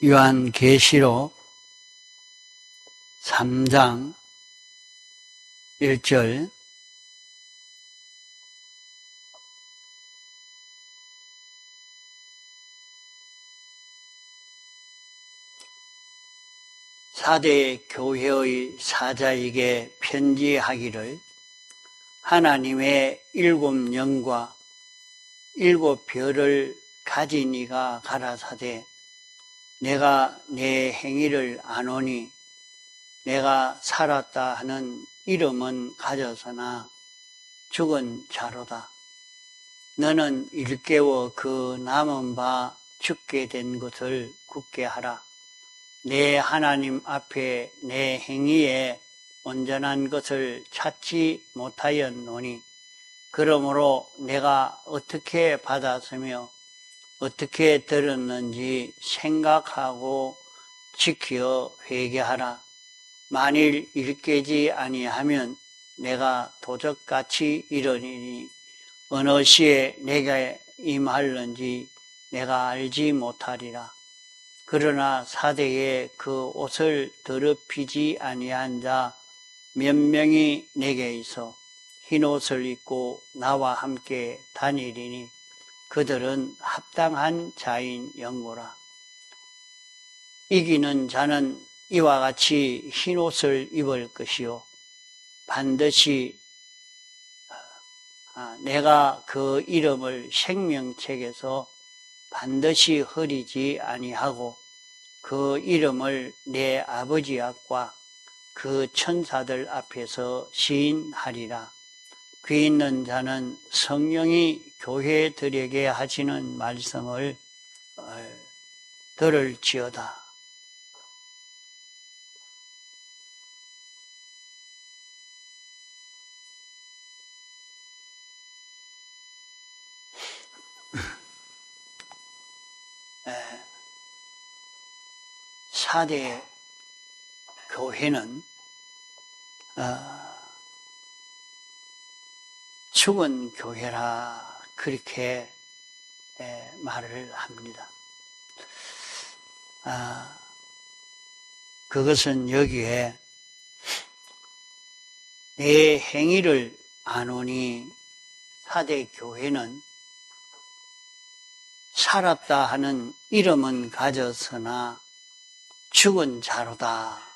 요한계시록 3장 1절 사대 교회의 사자에게 편지하기를 하나님의 7 영과 7 별을 가진 이가 가라사대 내가 내 행위를 아노니 내가 살았다 하는 이름은 가졌으나 죽은 자로다. 너는 일깨워 그 남은 바 죽게 된 것을 굳게 하라. 내 하나님 앞에 내 행위에 온전한 것을 찾지 못하였노니 그러므로 내가 어떻게 받았으며 어떻게 들었는지 생각하고 지켜 회개하라. 만일 일깨지 아니하면 내가 도적같이 이르리니 어느 시에 내게 임할는지 내가 알지 못하리라. 그러나 사대에 그 옷을 더럽히지 아니한 자 몇 명이 내게 있어 흰 옷을 입고 나와 함께 다니리니 그들은 합당한 자인 영고라. 이기는 자는 이와 같이 흰 옷을 입을 것이요 반드시 내가 그 이름을 생명책에서 반드시 흐리지 아니하고 그 이름을 내 아버지 앞과 그 천사들 앞에서 시인하리라. 귀 있는 자는 성령이 교회들에게 하시는 말씀을 들을지어다. 사대 교회는 죽은 교회라 그렇게 말을 합니다. 그것은 여기에 내 행위를 아노니 사대 교회는 살았다 하는 이름은 가졌으나 죽은 자로다.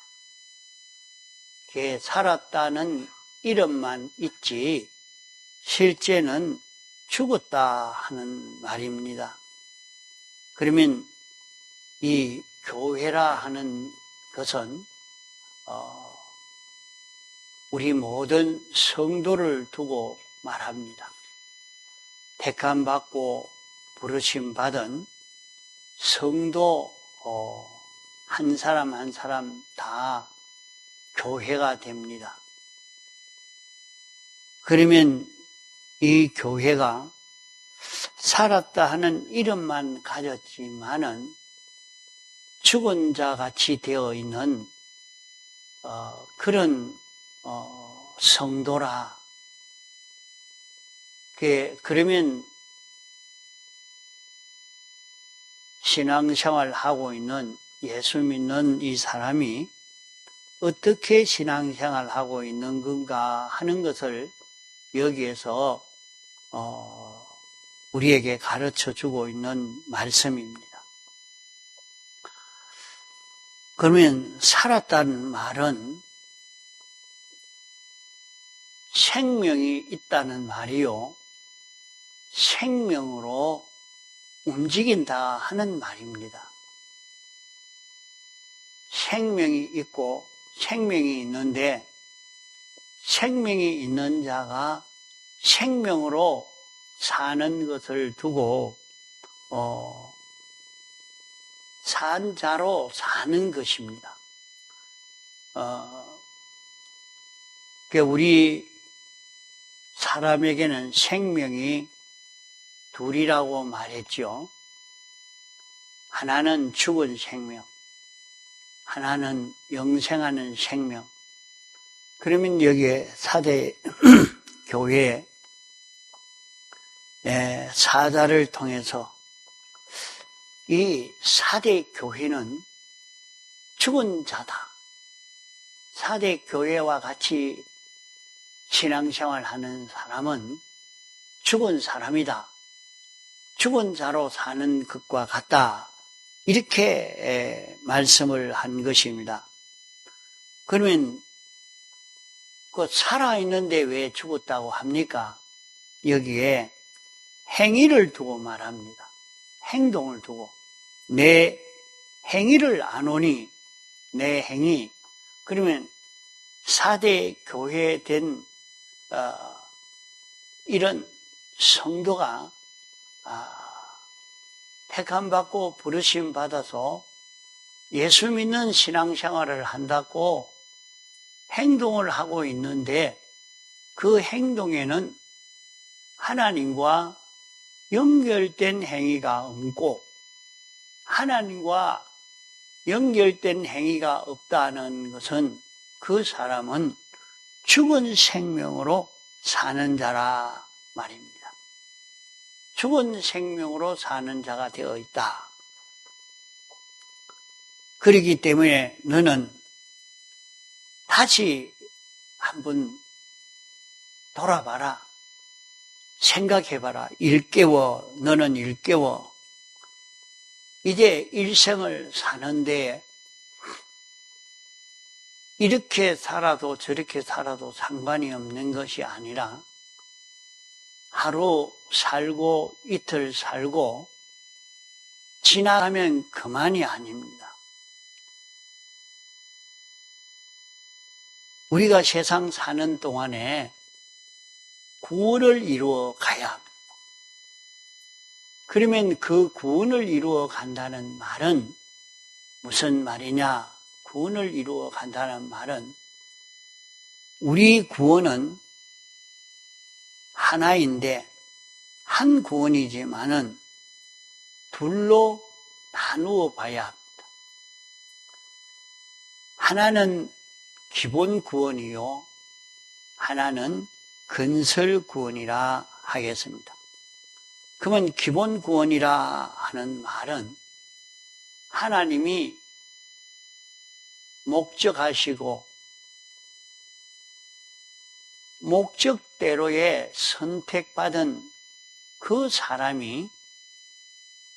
살았다는 이름만 있지 실제는 죽었다 하는 말입니다. 그러면 이 교회라 하는 것은 우리 모든 성도를 두고 말합니다. 택함받고 부르심 받은 성도 한 사람 한 사람 다 교회가 됩니다. 그러면 이 교회가 살았다 하는 이름만 가졌지만은 죽은 자 같이 되어 있는 그런 성도라. 그러면 신앙생활 하고 있는 예수 믿는 이 사람이 어떻게 신앙생활 하고 있는 건가 하는 것을 여기에서 우리에게 가르쳐 주고 있는 말씀입니다. 그러면 살았다는 말은 생명이 있다는 말이요, 생명으로 움직인다 하는 말입니다. 생명이 있고 생명이 있는데 생명이 있는 자가 생명으로 사는 것을 두고 산 자로 사는 것입니다. 우리 사람에게는 생명이 둘이라고 말했죠. 하나는 죽은 생명, 하나는 영생하는 생명. 그러면 여기에 사대 교회에 사자를 통해서 이 4대 교회는 죽은 자다. 4대 교회와 같이 신앙생활하는 사람은 죽은 사람이다. 죽은 자로 사는 것과 같다. 이렇게 말씀을 한 것입니다. 그러면 그 살아있는데 왜 죽었다고 합니까? 여기에 행위를 두고 말합니다. 행동을 두고. 내 행위를 안 오니 내 행위. 그러면 4대 교회된 이런 성도가 택함받고 부르심 받아서 예수 믿는 신앙생활을 한다고 행동을 하고 있는데 그 행동에는 하나님과 연결된 행위가 없고 하나님과 연결된 행위가 없다는 것은 그 사람은 죽은 생명으로 사는 자라 말입니다. 죽은 생명으로 사는 자가 되어 있다. 그렇기 때문에 너는 다시 한번 돌아봐라. 생각해봐라. 일깨워. 너는 일깨워. 이제 일생을 사는데 이렇게 살아도 저렇게 살아도 상관이 없는 것이 아니라 하루 살고 이틀 살고 지나가면 그만이 아닙니다. 우리가 세상 사는 동안에 구원을 이루어 가야 합니다. 그러면 그 구원을 이루어 간다는 말은 무슨 말이냐? 구원을 이루어 간다는 말은 우리 구원은 하나인데 한 구원이지만은 둘로 나누어 봐야 합니다. 하나는 기본 구원이요. 하나는 건설 구원이라 하겠습니다. 그러면 기본 구원이라 하는 말은 하나님이 목적하시고 목적대로의 선택받은 그 사람이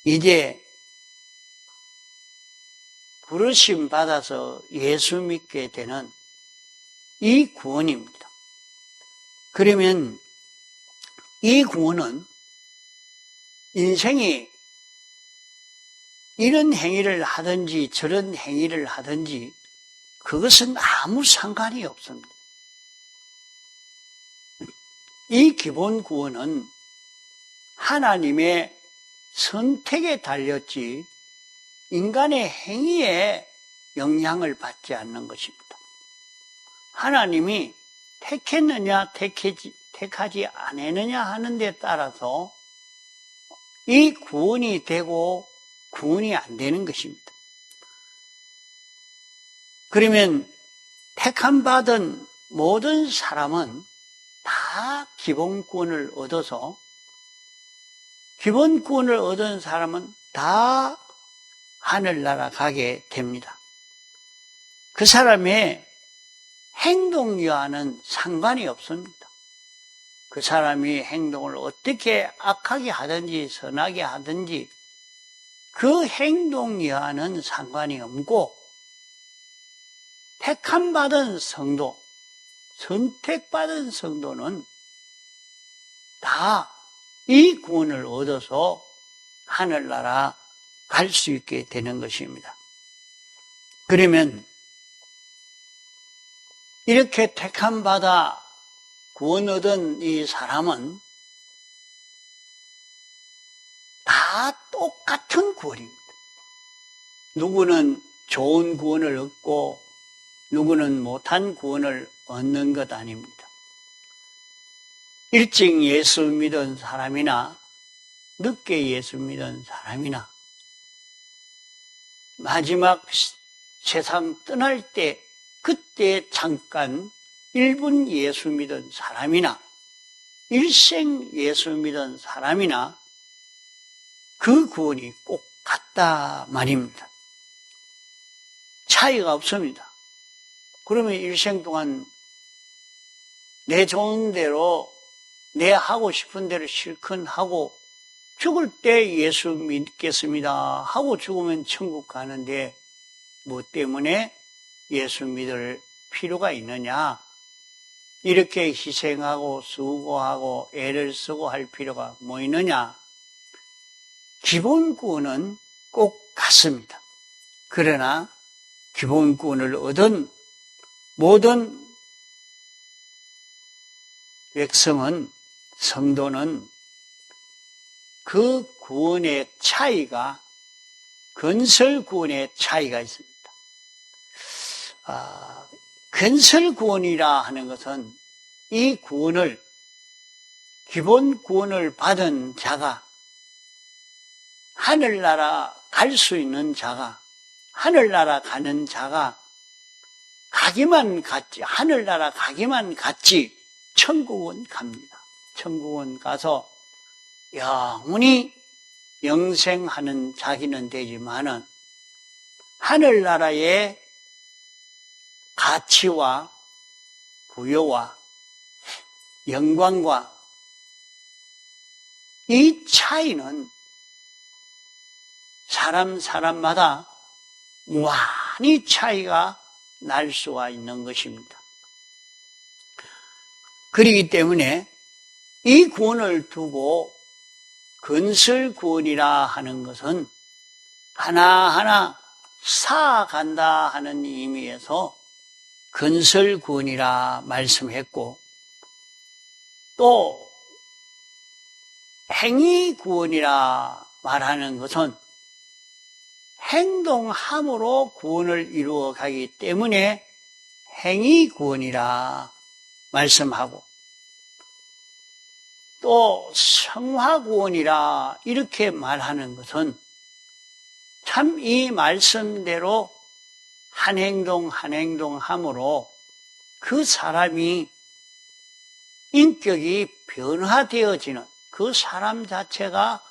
이제 부르심 받아서 예수 믿게 되는 이 구원입니다. 그러면 이 구원은 인생이 이런 행위를 하든지 저런 행위를 하든지 그것은 아무 상관이 없습니다. 이 기본 구원은 하나님의 선택에 달렸지 인간의 행위에 영향을 받지 않는 것입니다. 하나님이 택했느냐 택하지 않았느냐 하는 데 따라서 이 구원이 되고 구원이 안 되는 것입니다. 그러면 택함받은 모든 사람은 다 기본구원을 얻어서 기본구원을 얻은 사람은 다 하늘나라 가게 됩니다. 그 사람의 행동과는 상관이 없습니다. 그 사람이 행동을 어떻게 악하게 하든지 선하게 하든지 그 행동과는 상관이 없고 택함받은 성도, 선택받은 성도는 다 이 구원을 얻어서 하늘나라 갈 수 있게 되는 것입니다. 그러면 이렇게 택함받아 구원 얻은 이 사람은 다 똑같은 구원입니다. 누구는 좋은 구원을 얻고 누구는 못한 구원을 얻는 것 아닙니다. 일찍 예수 믿은 사람이나 늦게 예수 믿은 사람이나 마지막 세상 떠날 때 그때 잠깐 1분 예수 믿은 사람이나 일생 예수 믿은 사람이나 그 구원이 꼭 같다 말입니다. 차이가 없습니다. 그러면 일생 동안 내 좋은 대로, 내 하고 싶은 대로 실컷 하고 죽을 때 예수 믿겠습니다 하고 죽으면 천국 가는데 뭐 때문에 예수 믿을 필요가 있느냐? 이렇게 희생하고 수고하고 애를 쓰고 할 필요가 뭐 있느냐? 기본구원은 꼭 같습니다. 그러나 기본구원을 얻은 모든 백성은, 성도는 그 구원의 차이가, 건설구원의 차이가 있습니다. 건설구원이라 하는 것은 이 구원을, 기본 구원을 받은 자가, 하늘나라 갈 수 있는 자가, 하늘나라 가는 자가 가기만 갔지, 하늘나라 가기만 갔지 천국은 갑니다. 천국은 가서 영원히 영생하는 자기는 되지만은 하늘나라의 가치와 부여와 영광과 이 차이는 사람마다 무한히 차이가 날 수가 있는 것입니다. 그렇기 때문에 이 구원을 두고 건설구원이라 하는 것은 하나하나 쌓아간다 하는 의미에서 건설구원이라 말씀했고, 또 행위구원이라 말하는 것은 행동함으로 구원을 이루어 가기 때문에 행위구원이라 말씀하고, 또 성화구원이라 이렇게 말하는 것은 참 이 말씀대로 한 행동 한 행동 함으로 그 사람이 인격이 변화되어지는, 그 사람 자체가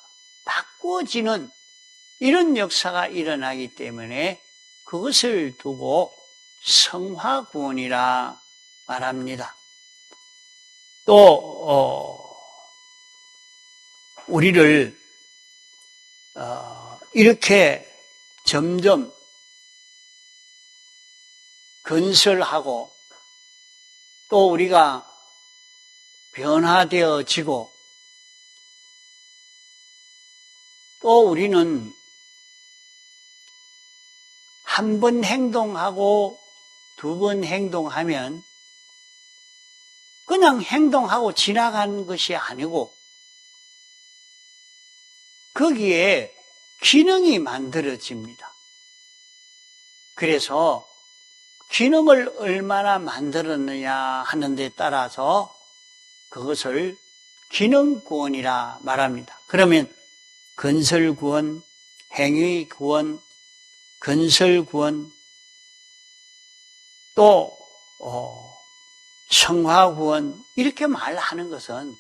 바꿔지는 이런 역사가 일어나기 때문에 그것을 두고 성화구원이라 말합니다. 또 우리를 이렇게 점점 건설하고 또 우리가 변화되어지고 또 우리는 한 번 행동하고 두 번 행동하면 그냥 행동하고 지나가는 것이 아니고 거기에 기능이 만들어집니다. 그래서 기능을 얼마나 만들었느냐 하는 데 따라서 그것을 기능구원이라 말합니다. 그러면 건설구원, 행위구원, 건설구원, 또 성화구원 이렇게 말하는 것은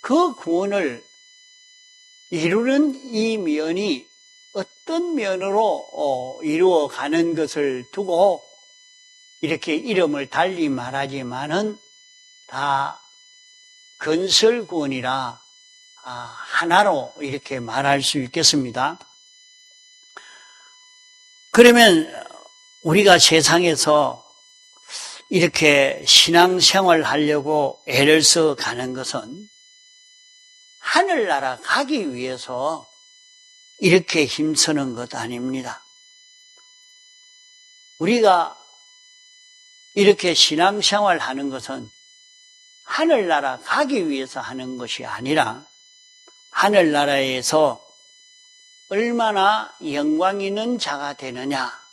그 구원을 이루는 이 면이 어떤 면으로 이루어가는 것을 두고 이렇게 이름을 달리 말하지만은 다 건설구원이라 하나로 이렇게 말할 수 있겠습니다. 그러면 우리가 세상에서 이렇게 신앙생활 하려고 애를 써 가는 것은 하늘나라 가기 위해서 이렇게 힘쓰는 것 아닙니다. 우리가 이렇게 신앙생활 하는 것은 하늘나라 가기 위해서 하는 것이 아니라 하늘나라에서 얼마나 영광 있는 자가 되느냐,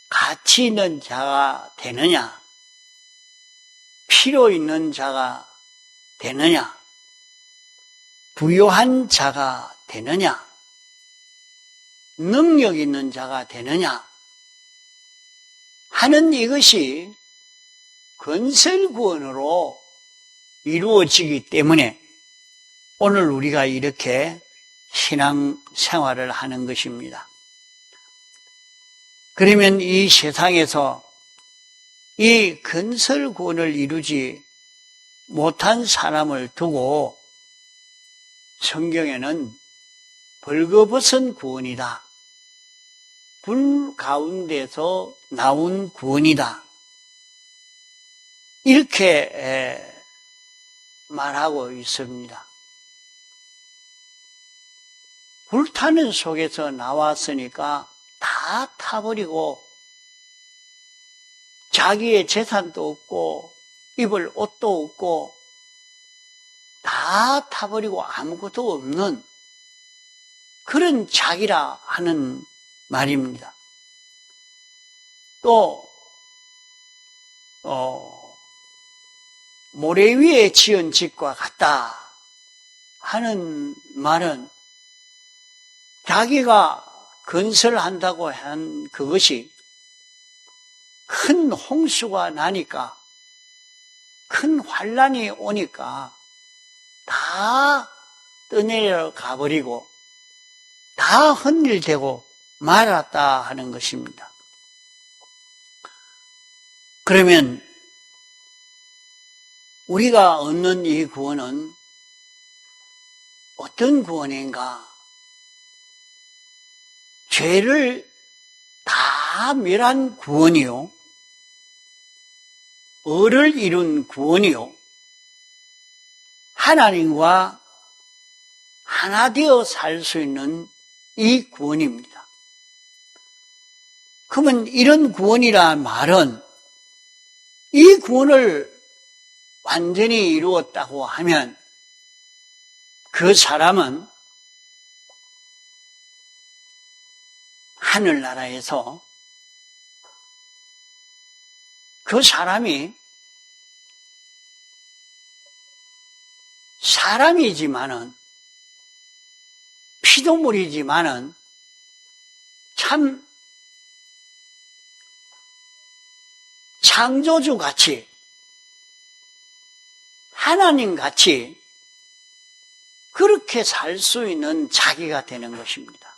가치 있는 자가 되느냐, 필요 있는 자가 되느냐, 부요한 자가 되느냐, 능력 있는 자가 되느냐 하는 이것이 건설구원으로 이루어지기 때문에 오늘 우리가 이렇게 신앙 생활을 하는 것입니다. 그러면 이 세상에서 이 건설 구원을 이루지 못한 사람을 두고 성경에는 벌거벗은 구원이다, 불 가운데서 나온 구원이다, 이렇게 말하고 있습니다. 불타는 속에서 나왔으니까 다 타버리고 자기의 재산도 없고 입을 옷도 없고 다 타버리고 아무것도 없는 그런 자기라 하는 말입니다. 또 모래 위에 지은 집과 같다 하는 말은 자기가 건설한다고 한 그것이 큰 홍수가 나니까, 큰 환란이 오니까 다 떠내려 가버리고 다 헛일되고 말았다 하는 것입니다. 그러면 우리가 얻는 이 구원은 어떤 구원인가? 죄를 다 멸한 구원이요, 의를 이룬 구원이요, 하나님과 하나 되어 살 수 있는 이 구원입니다. 그러면 이런 구원이라 말은 이 구원을 완전히 이루었다고 하면 그 사람은 하늘나라에서 그 사람이 사람이지만은 피조물이지만은 참 창조주 같이 하나님 같이 그렇게 살 수 있는 자기가 되는 것입니다.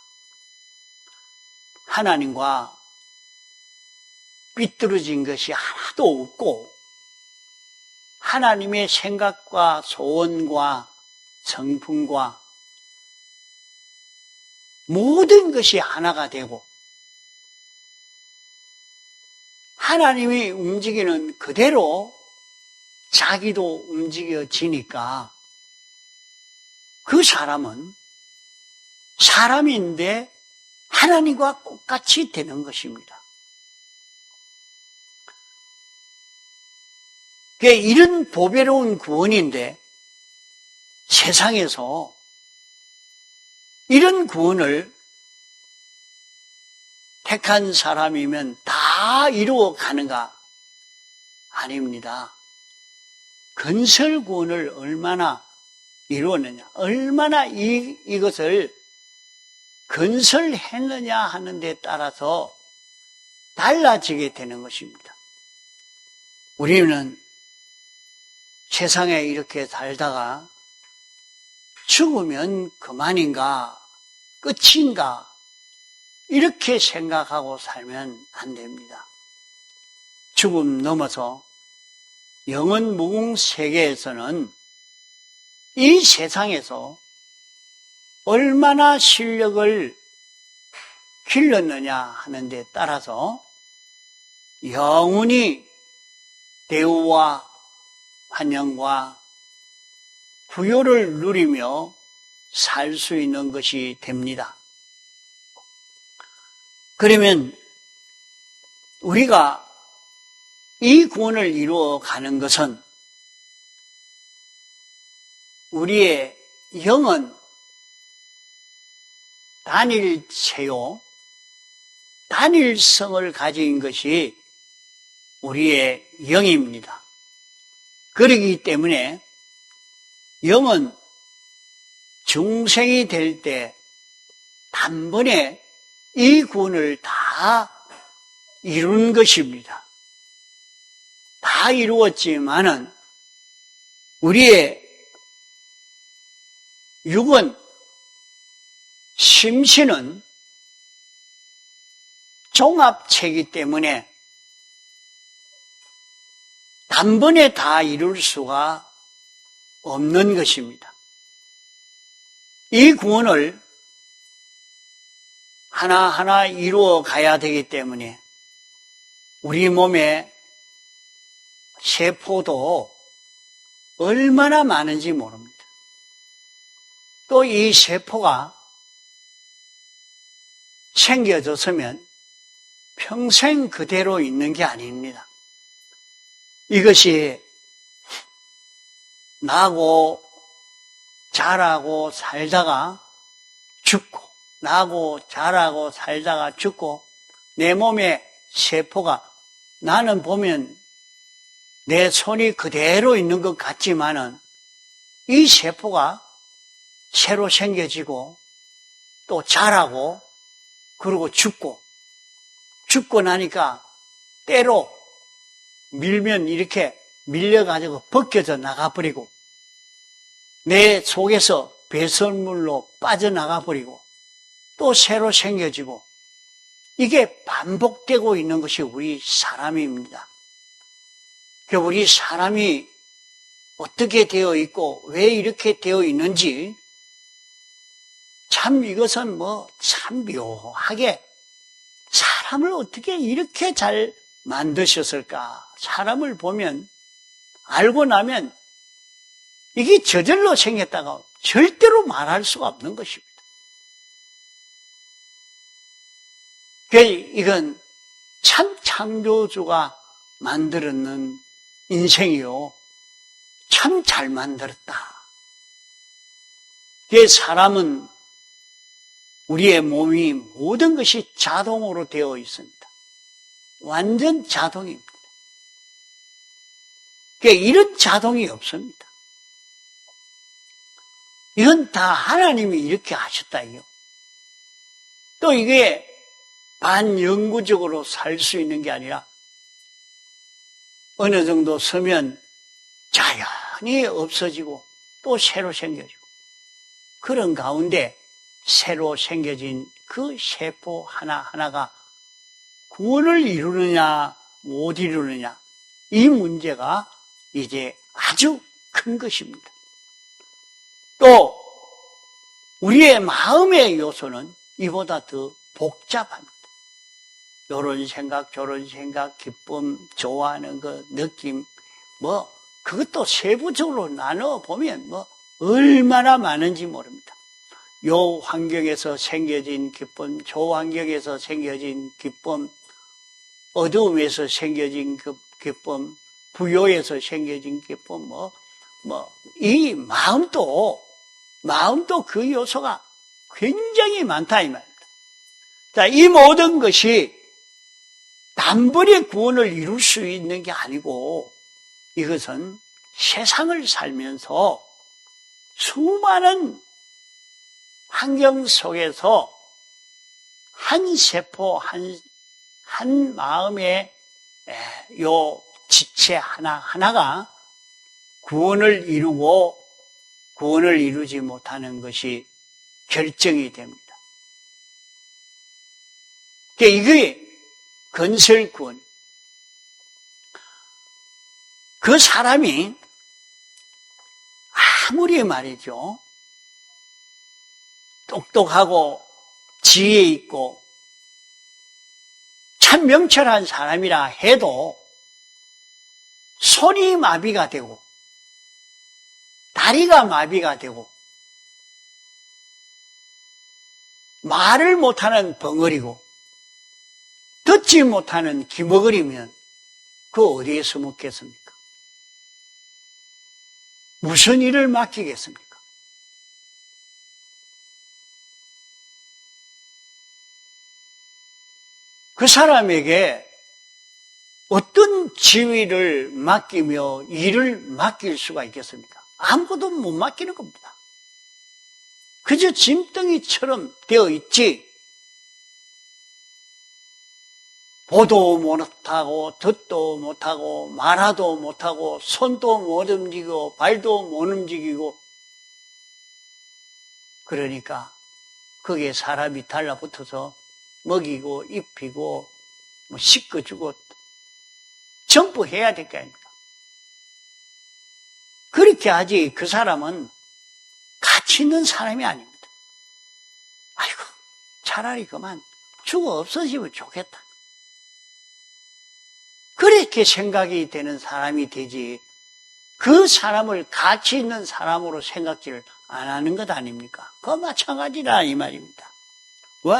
하나님과 삐뚤어진 것이 하나도 없고 하나님의 생각과 소원과 성품과 모든 것이 하나가 되고 하나님이 움직이는 그대로 자기도 움직여지니까 그 사람은 사람인데 하나님과 똑같이 되는 것입니다. 이런 보배로운 구원인데 세상에서 이런 구원을 택한 사람이면 다 이루어 가는가? 아닙니다. 건설 구원을 얼마나 이루었느냐, 얼마나 이것을 건설했느냐 하는 데 따라서 달라지게 되는 것입니다. 우리는 세상에 이렇게 살다가 죽으면 그만인가, 끝인가, 이렇게 생각하고 살면 안 됩니다. 죽음 넘어서 영원 무궁 세계에서는 이 세상에서 얼마나 실력을 길렀느냐 하는 데 따라서 영원히 대우와 환영과 부요를 누리며 살 수 있는 것이 됩니다. 그러면 우리가 이 구원을 이루어 가는 것은 우리의 영은 단일체요, 단일성을 가진 것이 우리의 영입니다. 그렇기 때문에 영은 중생이 될 때 단번에 이 구원을 다 이룬 것입니다. 다 이루었지만은 우리의 육은 심신은 종합체이기 때문에 단번에 다 이룰 수가 없는 것입니다. 이 구원을 하나하나 이루어 가야 되기 때문에 우리 몸에 세포도 얼마나 많은지 모릅니다. 또 이 세포가 생겨졌으면 평생 그대로 있는 게 아닙니다. 이것이 나고 자라고 살다가 죽고 나고 자라고 살다가 죽고 내 몸의 세포가 나는 보면 내 손이 그대로 있는 것 같지만은 이 세포가 새로 생겨지고 또 자라고 그리고 죽고 나니까 때로 밀면 이렇게 밀려가지고 벗겨져 나가버리고 내 속에서 배설물로 빠져나가버리고 또 새로 생겨지고 이게 반복되고 있는 것이 우리 사람입니다. 우리 사람이 어떻게 되어 있고 왜 이렇게 되어 있는지 참 이것은 참 묘하게 사람을 어떻게 이렇게 잘 만드셨을까? 사람을 보면 알고 나면 이게 저절로 생겼다가 절대로 말할 수가 없는 것입니다. 이건 참 창조주가 만들었는 인생이요. 참 잘 만들었다. 사람은 우리의 몸이 모든 것이 자동으로 되어 있습니다. 완전 자동입니다. 이런 자동이 없습니다. 이건 다 하나님이 이렇게 하셨다. 또 이게 반영구적으로 살 수 있는 게 아니라 어느 정도 서면 자연히 없어지고 또 새로 생겨지고 그런 가운데 새로 생겨진 그 세포 하나하나가 구원을 이루느냐 못 이루느냐 이 문제가 이제 아주 큰 것입니다. 또 우리의 마음의 요소는 이보다 더 복잡합니다. 요런 생각 저런 생각 기쁨 좋아하는 것 느낌 그것도 세부적으로 나눠보면 얼마나 많은지 모릅니다. 요 환경에서 생겨진 기쁨, 저 환경에서 생겨진 기쁨, 어두움에서 생겨진 기쁨, 부요에서 생겨진 기쁨, 이 마음도 그 요소가 굉장히 많다, 이 말입니다. 자, 이 모든 것이 단번에 구원을 이룰 수 있는 게 아니고, 이것은 세상을 살면서 수많은 환경 속에서 한 세포, 한 마음의 요 지체 하나하나가 구원을 이루고 구원을 이루지 못하는 것이 결정이 됩니다. 이게 건설구원. 그 사람이 아무리 말이죠. 똑똑하고 지혜 있고 참 명철한 사람이라 해도 손이 마비가 되고 다리가 마비가 되고 말을 못하는 벙어리고 듣지 못하는 기머거리면 그 어디에서 먹겠습니까? 무슨 일을 맡기겠습니까? 그 사람에게 어떤 지위를 맡기며 일을 맡길 수가 있겠습니까? 아무것도 못 맡기는 겁니다. 그저 짐덩이처럼 되어 있지 보도 못하고 듣도 못하고 말하도 못하고 손도 못 움직이고 발도 못 움직이고 그러니까 거기에 사람이 달라붙어서 먹이고 입히고 뭐 씻어주고 전부 해야 될 거 아닙니까? 그렇게 하지 그 사람은 가치 있는 사람이 아닙니다. 아이고 차라리 그만 죽어 없어지면 좋겠다. 그렇게 생각이 되는 사람이 되지 그 사람을 가치 있는 사람으로 생각지를 안 하는 것 아닙니까? 그거 마찬가지라 이 말입니다. 왜?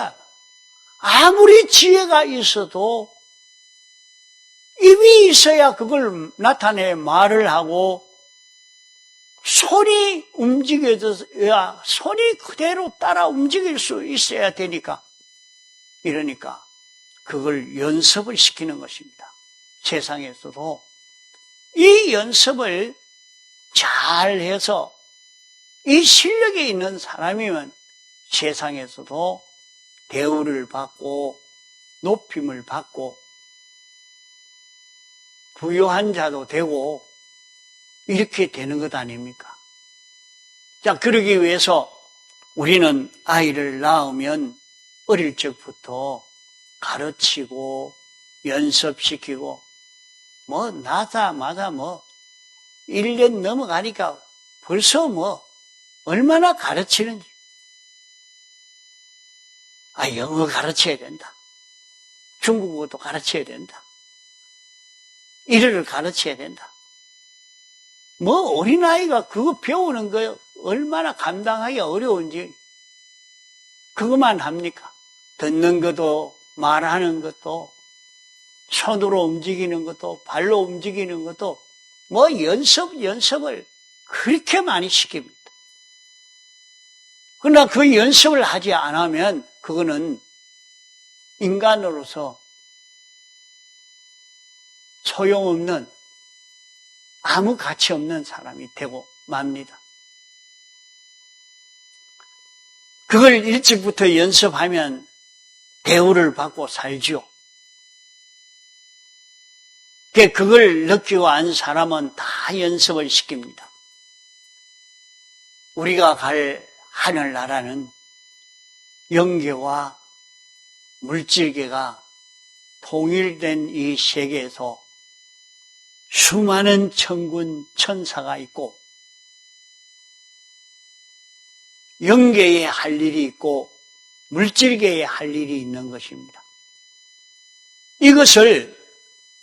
아무리 지혜가 있어도 입이 있어야 그걸 나타내 말을 하고 손이 움직여져야 손이 그대로 따라 움직일 수 있어야 되니까 이러니까 그걸 연습을 시키는 것입니다. 세상에서도 이 연습을 잘 해서 이 실력이 있는 사람이면 세상에서도 대우를 받고 높임을 받고 부유한 자도 되고 이렇게 되는 것 아닙니까? 자, 그러기 위해서 우리는 아이를 낳으면 어릴 적부터 가르치고 연습시키고 낳자마자 1년 넘어가니까 벌써 얼마나 가르치는지. 영어 가르쳐야 된다. 중국어도 가르쳐야 된다. 일을 가르쳐야 된다. 어린아이가 그거 배우는 거 얼마나 감당하기 어려운지 그것만 합니까? 듣는 것도 말하는 것도 손으로 움직이는 것도 발로 움직이는 것도 연습을 그렇게 많이 시킵니다. 그러나 그 연습을 하지 않으면 그거는 인간으로서 소용없는 아무 가치 없는 사람이 되고 맙니다. 그걸 일찍부터 연습하면 대우를 받고 살지요. 그걸 느끼고 안 사람은 다 연습을 시킵니다. 우리가 갈 하늘나라는 영계와 물질계가 통일된 이 세계에서 수많은 천군 천사가 있고 영계에 할 일이 있고 물질계에 할 일이 있는 것입니다. 이것을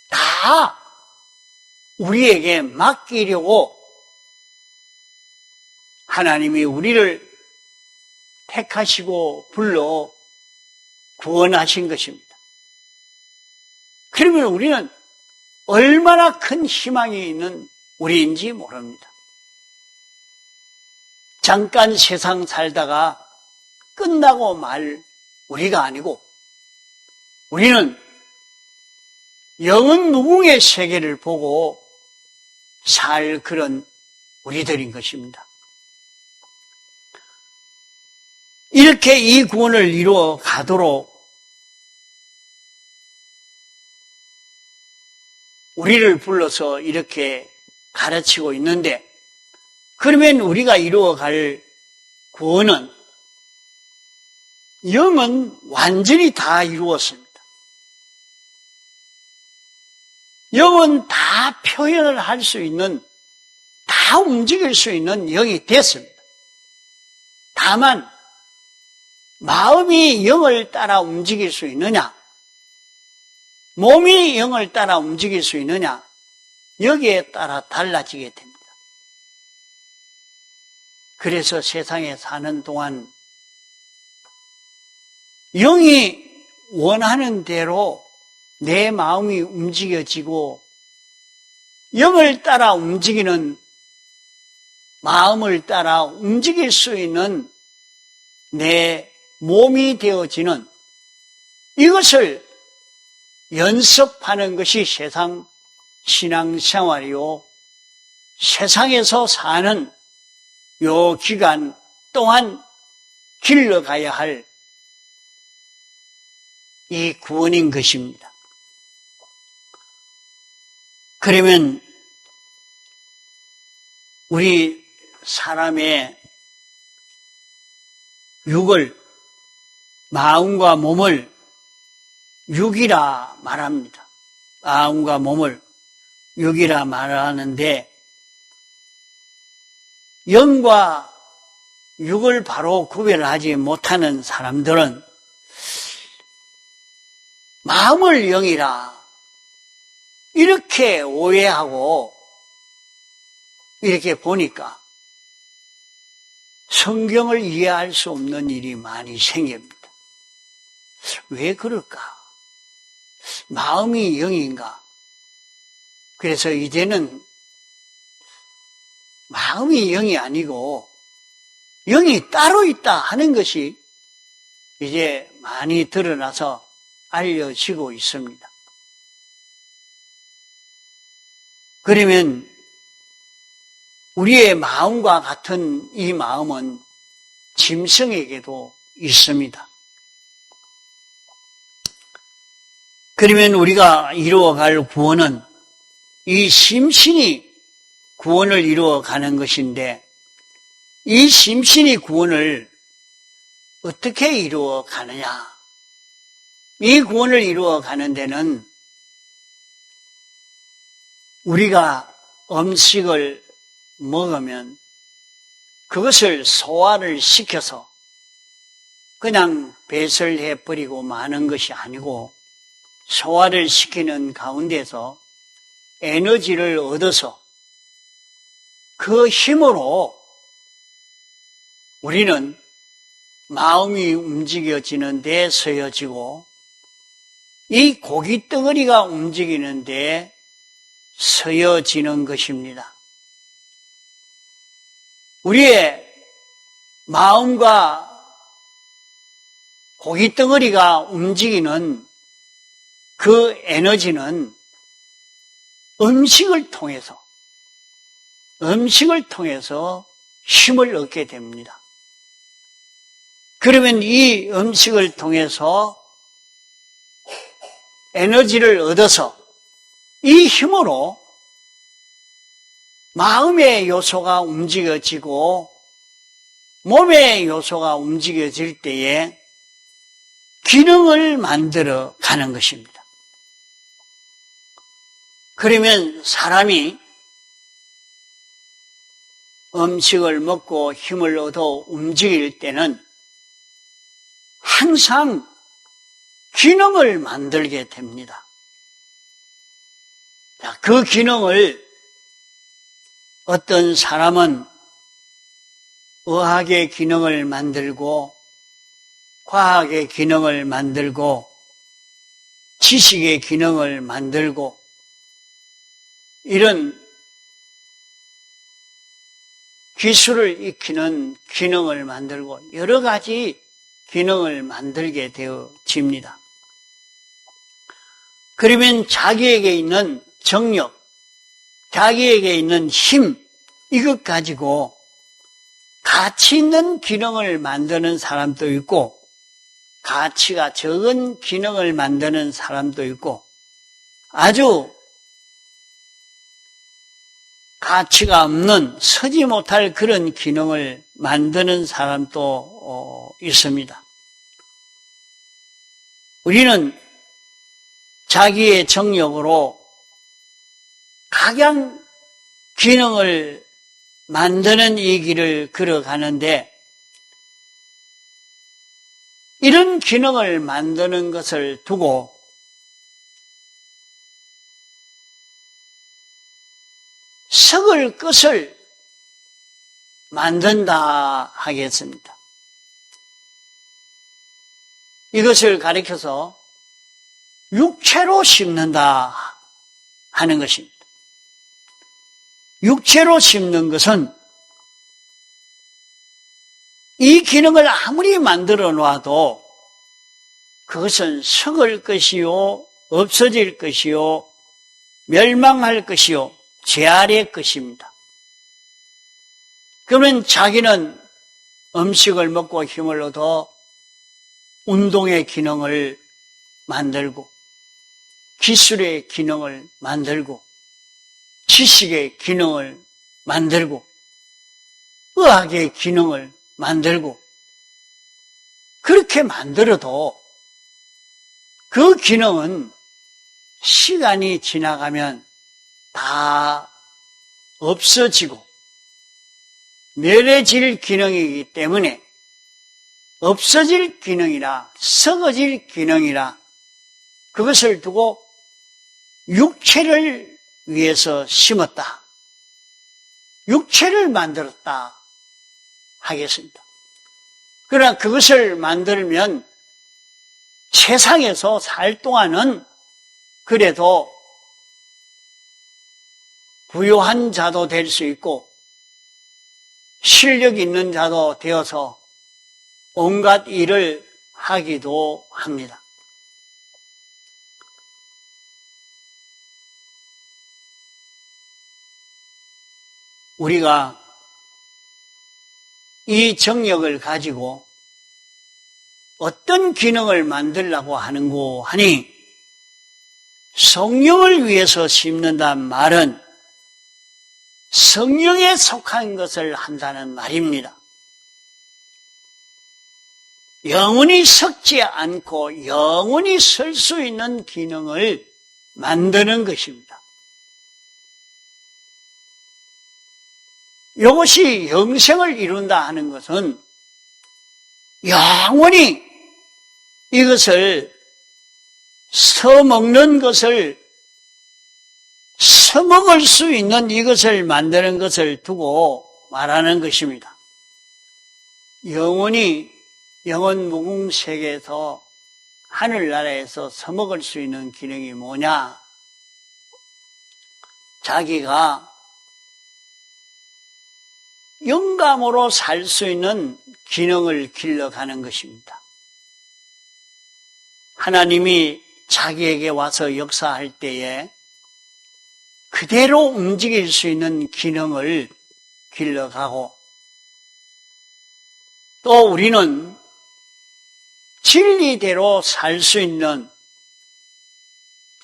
다 우리에게 맡기려고 하나님이 우리를 택하시고 불러 구원하신 것입니다. 그러면 우리는 얼마나 큰 희망이 있는 우리인지 모릅니다. 잠깐 세상 살다가 끝나고 말 우리가 아니고 우리는 영원 무궁의 세계를 보고 살 그런 우리들인 것입니다. 이렇게 이 구원을 이루어 가도록 우리를 불러서 이렇게 가르치고 있는데 그러면 우리가 이루어갈 구원은 영은 완전히 다 이루었습니다. 영은 다 표현을 할 수 있는, 다 움직일 수 있는 영이 됐습니다. 다만 마음이 영을 따라 움직일 수 있느냐, 몸이 영을 따라 움직일 수 있느냐, 여기에 따라 달라지게 됩니다. 그래서 세상에 사는 동안 영이 원하는 대로 내 마음이 움직여지고 영을 따라 움직이는, 마음을 따라 움직일 수 있는 내 몸이 되어지는 이것을 연습하는 것이 세상 신앙생활이요, 세상에서 사는 요 기간 동안 길러가야 할 이 구원인 것입니다. 그러면 우리 사람의 육을 마음과 몸을 육이라 말합니다. 마음과 몸을 육이라 말하는데, 영과 육을 바로 구별하지 못하는 사람들은 마음을 영이라 이렇게 오해하고 이렇게 보니까 성경을 이해할 수 없는 일이 많이 생깁니다. 왜 그럴까? 마음이 영인가? 그래서 이제는 마음이 영이 아니고 영이 따로 있다 하는 것이 이제 많이 드러나서 알려지고 있습니다. 그러면 우리의 마음과 같은 이 마음은 짐승에게도 있습니다. 그러면 우리가 이루어갈 구원은 이 심신이 구원을 이루어가는 것인데, 이 심신이 구원을 어떻게 이루어가느냐? 이 구원을 이루어가는 데는 우리가 음식을 먹으면 그것을 소화를 시켜서 그냥 배설해버리고 마는 것이 아니고, 소화를 시키는 가운데서 에너지를 얻어서 그 힘으로 우리는 마음이 움직여지는 데 서여지고, 이 고기 덩어리가 움직이는 데 서여지는 것입니다. 우리의 마음과 고기 덩어리가 움직이는 그 에너지는 음식을 통해서 힘을 얻게 됩니다. 그러면 이 음식을 통해서 에너지를 얻어서 이 힘으로 마음의 요소가 움직여지고 몸의 요소가 움직여질 때에 기능을 만들어 가는 것입니다. 그러면 사람이 음식을 먹고 힘을 얻어 움직일 때는 항상 기능을 만들게 됩니다. 그 기능을 어떤 사람은 의학의 기능을 만들고 과학의 기능을 만들고 지식의 기능을 만들고 이런 기술을 익히는 기능을 만들고 여러 가지 기능을 만들게 되어집니다. 그러면 자기에게 있는 정력, 자기에게 있는 힘, 이것 가지고 가치 있는 기능을 만드는 사람도 있고 가치가 적은 기능을 만드는 사람도 있고 아주 가치가 없는 서지 못할 그런 기능을 만드는 사람도 있습니다. 우리는 자기의 정력으로 각양 기능을 만드는 이 길을 걸어가는데 이런 기능을 만드는 것을 두고 썩을 것을 만든다 하겠습니다. 이것을 가리켜서 육체로 심는다 하는 것입니다. 육체로 심는 것은 이 기능을 아무리 만들어 놔도 그것은 썩을 것이요, 없어질 것이요, 멸망할 것이요, 재활의 것입니다. 그러면 자기는 음식을 먹고 힘을 얻어 운동의 기능을 만들고 기술의 기능을 만들고 지식의 기능을 만들고 의학의 기능을 만들고 그렇게 만들어도 그 기능은 시간이 지나가면 다 없어지고 멸해질 기능이기 때문에 없어질 기능이라 썩어질 기능이라 그것을 두고 육체를 위해서 심었다. 육체를 만들었다 하겠습니다. 그러나 그것을 만들면 세상에서 살 동안은 그래도 부유한 자도 될 수 있고 실력 있는 자도 되어서 온갖 일을 하기도 합니다. 우리가 이 정력을 가지고 어떤 기능을 만들려고 하는고 하니 성령을 위해서 심는다는 말은 성령에 속한 것을 한다는 말입니다. 영원히 썩지 않고 영원히 설 수 있는 기능을 만드는 것입니다. 이것이 영생을 이룬다 하는 것은 영원히 이것을 써먹는 것을 써먹을 수 있는 이것을 만드는 것을 두고 말하는 것입니다. 영원히 영원 무궁 세계에서 하늘나라에서 써먹을 수 있는 기능이 뭐냐? 자기가 영감으로 살 수 있는 기능을 길러가는 것입니다. 하나님이 자기에게 와서 역사할 때에 그대로 움직일 수 있는 기능을 길러가고 또 우리는 진리대로 살 수 있는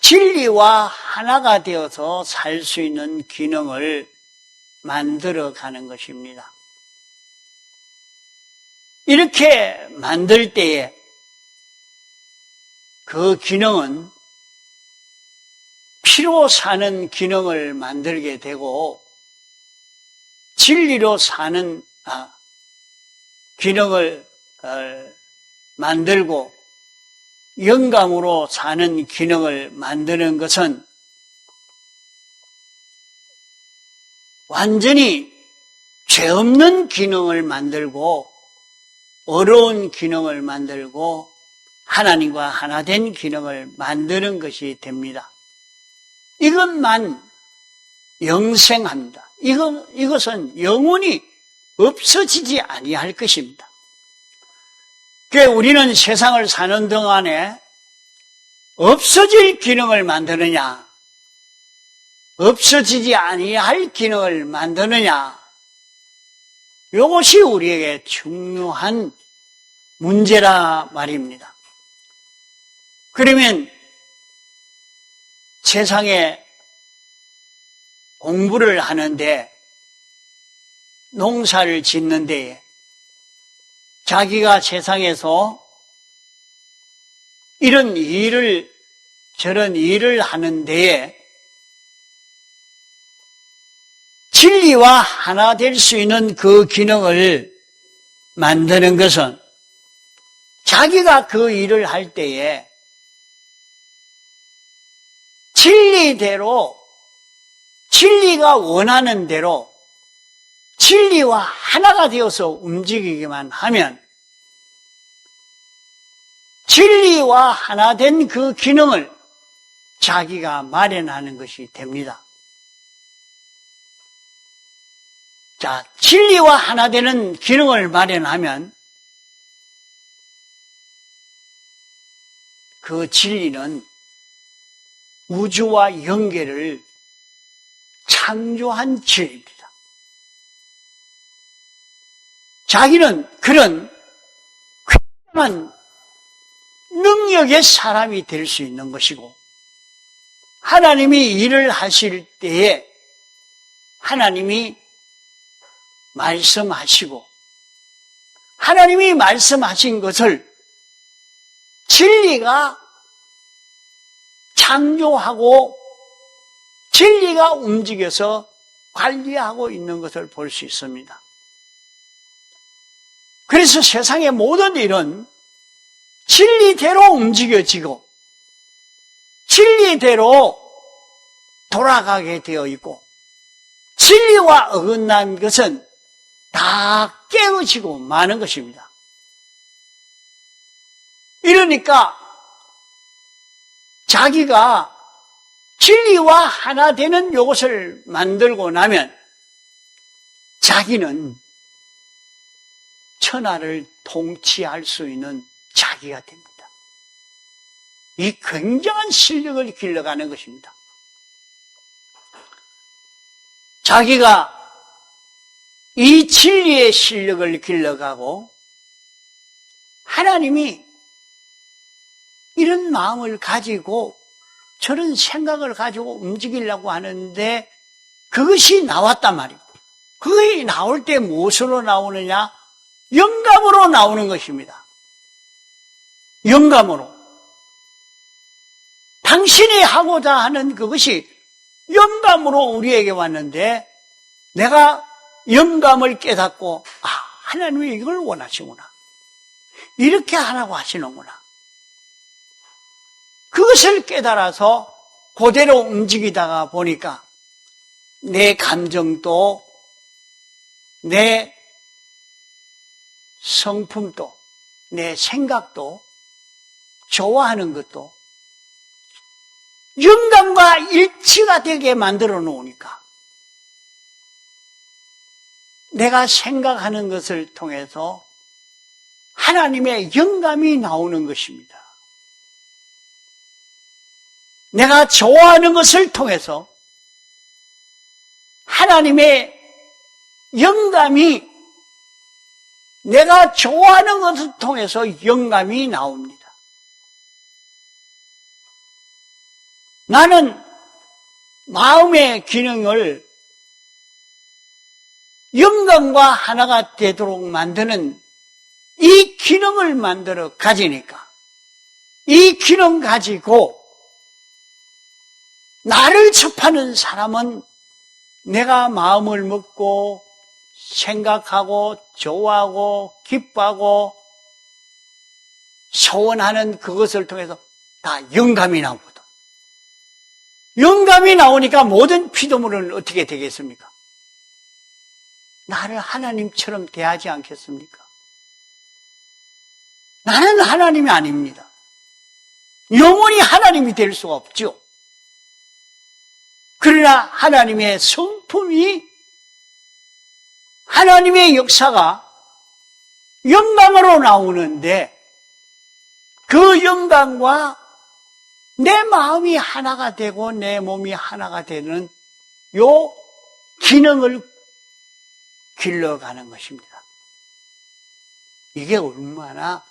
진리와 하나가 되어서 살 수 있는 기능을 만들어가는 것입니다. 이렇게 만들 때에 그 기능은 피로 사는 기능을 만들게 되고 진리로 사는 기능을 만들고 영감으로 사는 기능을 만드는 것은 완전히 죄 없는 기능을 만들고 어려운 기능을 만들고 하나님과 하나 된 기능을 만드는 것이 됩니다. 이것만 영생합니다. 이것은 영원히 없어지지 아니할 것입니다. 그러니까 우리는 세상을 사는 동안에 없어질 기능을 만드느냐, 없어지지 아니할 기능을 만드느냐, 이것이 우리에게 중요한 문제라 말입니다. 그러면 세상에 공부를 하는데 농사를 짓는 데에 자기가 세상에서 이런 일을 저런 일을 하는 데에 진리와 하나 될 수 있는 그 기능을 만드는 것은 자기가 그 일을 할 때에 진리대로 진리가 원하는 대로 진리와 하나가 되어서 움직이기만 하면 진리와 하나 된 그 기능을 자기가 마련하는 것이 됩니다. 자, 진리와 하나 되는 기능을 마련하면 그 진리는 우주와 연계를 창조한 진리입니다. 자기는 그런 굉장한 능력의 사람이 될 수 있는 것이고 하나님이 일을 하실 때에 하나님이 말씀하시고 하나님이 말씀하신 것을 진리가 창조하고 진리가 움직여서 관리하고 있는 것을 볼 수 있습니다. 그래서 세상의 모든 일은 진리대로 움직여지고 진리대로 돌아가게 되어 있고 진리와 어긋난 것은 다 깨어지고 마는 것입니다. 이러니까 자기가 진리와 하나 되는 이것을 만들고 나면 자기는 천하를 통치할 수 있는 자기가 됩니다. 이 굉장한 실력을 길러가는 것입니다. 자기가 이 진리의 실력을 길러가고 하나님이 이런 마음을 가지고 저런 생각을 가지고 움직이려고 하는데 그것이 나왔단 말이에요. 그것이 나올 때 무엇으로 나오느냐? 영감으로 나오는 것입니다. 영감으로. 당신이 하고자 하는 그것이 영감으로 우리에게 왔는데 내가 영감을 깨닫고 하나님이 이걸 원하시구나. 이렇게 하라고 하시는구나. 그것을 깨달아서 그대로 움직이다가 보니까 내 감정도 내 성품도 내 생각도 좋아하는 것도 영감과 일치가 되게 만들어 놓으니까 내가 생각하는 것을 통해서 하나님의 영감이 나오는 것입니다. 내가 좋아하는 것을 통해서 하나님의 영감이 내가 좋아하는 것을 통해서 영감이 나옵니다. 나는 마음의 기능을 영감과 하나가 되도록 만드는 이 기능을 만들어 가지니까 이 기능 가지고 나를 접하는 사람은 내가 마음을 먹고 생각하고 좋아하고 기뻐하고 소원하는 그것을 통해서 다 영감이 나오거든. 영감이 나오니까 모든 피조물은 어떻게 되겠습니까? 나를 하나님처럼 대하지 않겠습니까? 나는 하나님이 아닙니다. 영원히 하나님이 될 수가 없죠. 그러나 하나님의 성품이 하나님의 역사가 영감으로 나오는데 그 영감과 내 마음이 하나가 되고 내 몸이 하나가 되는 요 기능을 길러가는 것입니다. 이게 얼마나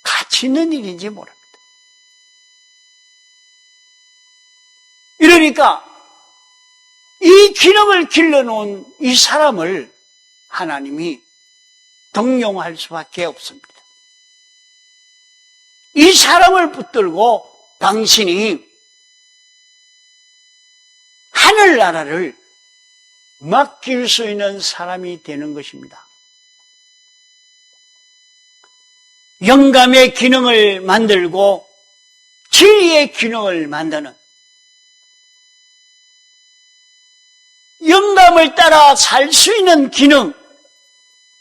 가치 있는 일인지 모릅니다. 이러니까 이 기능을 길러놓은 이 사람을 하나님이 동용할 수밖에 없습니다. 이 사람을 붙들고 당신이 하늘나라를 맡길 수 있는 사람이 되는 것입니다. 영감의 기능을 만들고 진리의 기능을 만드는 영감을 따라 살 수 있는 기능,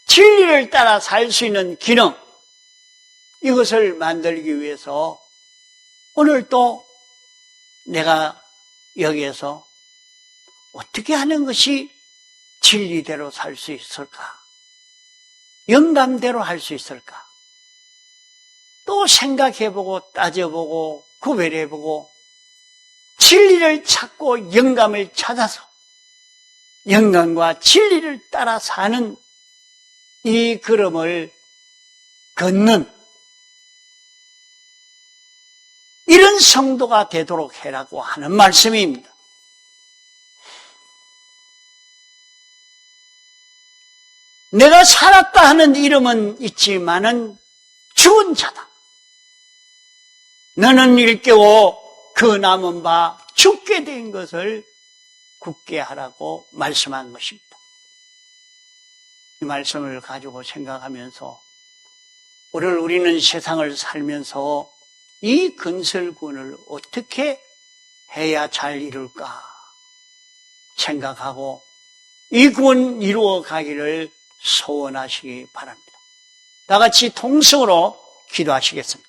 진리를 따라 살 수 있는 기능, 이것을 만들기 위해서 오늘 또 내가 여기에서 어떻게 하는 것이 진리대로 살 수 있을까? 영감대로 할 수 있을까? 또 생각해보고 따져보고 구별해보고 진리를 찾고 영감을 찾아서 영감과 진리를 따라 사는 이 걸음을 걷는 이런 성도가 되도록 해라고 하는 말씀입니다. 내가 살았다 하는 이름은 있지만은 죽은 자다. 너는 일깨워 그 남은 바 죽게 된 것을 굳게 하라고 말씀한 것입니다. 이 말씀을 가지고 생각하면서 오늘 우리는 세상을 살면서 이 건설군을 어떻게 해야 잘 이룰까 생각하고 이 군 이루어 가기를 소원하시기 바랍니다. 다 같이 통성으로 기도하시겠습니다.